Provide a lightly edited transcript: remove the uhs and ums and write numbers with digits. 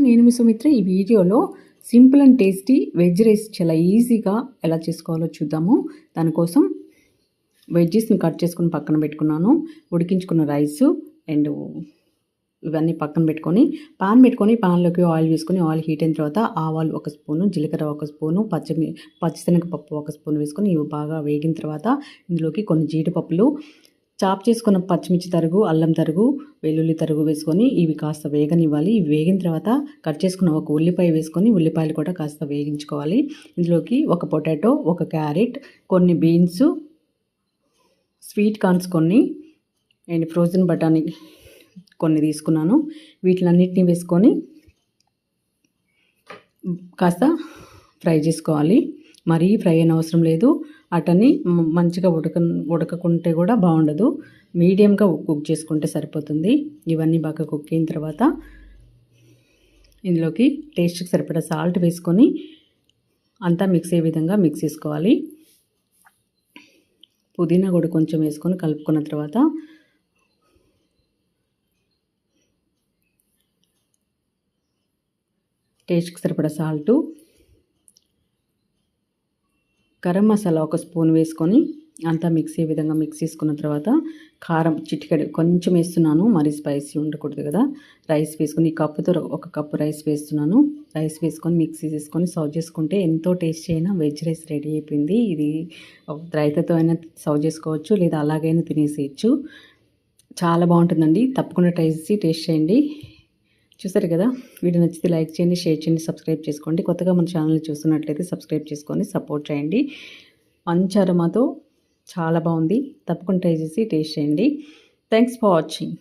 నేను మీ సుమిత్ర. ఈ వీడియోలో simple and tasty veg rice చాలా ఈజీగా ఎలా చేసుకోవాలో చూద్దాము. దానికోసం వెజ్జెస్ని కట్ చేసుకుని పక్కన పెట్టుకున్నాను. ఉడికించుకున్న రైసు అండ్ ఇవన్నీ పక్కన పెట్టుకొని పాన్ పెట్టుకొని పాన్లోకి ఆయిల్ వేసుకొని ఆయిల్ హీట్ అయిన తర్వాత ఆవాలు 1 స్పూను, జీలకర్ర 1 స్పూను, పచ్చిశనగపప్పు 1 స్పూన్ వేసుకొని ఇవి బాగా వేగిన తర్వాత ఇందులోకి కొన్ని జీడిపప్పులు, చాప్ చేసుకున్న పచ్చిమిర్చి తరుగు, అల్లం తరుగు, వెల్లుల్లి తరుగు వేసుకొని ఇవి కాస్త వేగనివ్వాలి. ఇవి వేగిన తర్వాత కట్ చేసుకున్న ఒక ఉల్లిపాయ వేసుకొని ఉల్లిపాయలు కూడా కాస్త వేగించుకోవాలి. ఇందులోకి ఒక పొటాటో, ఒక క్యారెట్, కొన్ని బీన్స్, స్వీట్ కార్న్స్ కొన్ని అండ్ ఫ్రోజన్ బఠానీ కొన్ని తీసుకున్నాను. వీటిలన్నిటిని వేసుకొని కాస్త ఫ్రై చేసుకోవాలి. మరీ ఫ్రై అయిన అవసరం లేదు. అటని మంచిగా ఉడకకుంటే కూడా బాగుండదు. మీడియంగా కుక్ చేసుకుంటే సరిపోతుంది. ఇవన్నీ బాగా కుక్ అయిన తర్వాత ఇందులోకి టేస్ట్కి సరిపడా సాల్ట్ వేసుకొని అంతా మిక్స్ అయ్యే విధంగా మిక్స్ చేసుకోవాలి. పుదీనా కూడా కొంచెం వేసుకొని కలుపుకున్న తర్వాత టేస్ట్కి సరిపడా సాల్టు, గరం మసాలా 1 స్పూన్ వేసుకొని అంతా మిక్స్ అయ్యే విధంగా మిక్స్ చేసుకున్న తర్వాత కారం చిటికెడు కొంచెం వేస్తున్నాను. మరీ స్పైసీ ఉండకూడదు కదా. రైస్ వేసుకొని ఈ కప్పుతో 1 కప్పు రైస్ వేస్తున్నాను. రైస్ వేసుకొని మిక్సీ చేసుకొని సర్వ్ చేసుకుంటే ఎంతో టేస్టీ అయిన వెజ్ రైస్ రెడీ అయిపోయింది. ఇది రైతాతో అయినా సర్వ్ చేసుకోవచ్చు, లేదా అలాగైనా తినేసేయచ్చు. చాలా బాగుంటుందండి. తప్పకుండా ట్రై చేసి టేస్ట్ చేయండి. చూసారు కదా. వీడియో నచ్చితే లైక్ చేయండి, షేర్ చేయండి, సబ్స్క్రైబ్ చేసుకోండి. కొత్తగా మన ఛానల్ని చూస్తున్నట్లయితే సబ్స్క్రైబ్ చేసుకొని సపోర్ట్ చేయండి. మంచి అరోమాతో చాలా బాగుంది. తప్పకుండా ట్రై చేసి టేస్ట్ చేయండి. Thanks for watching.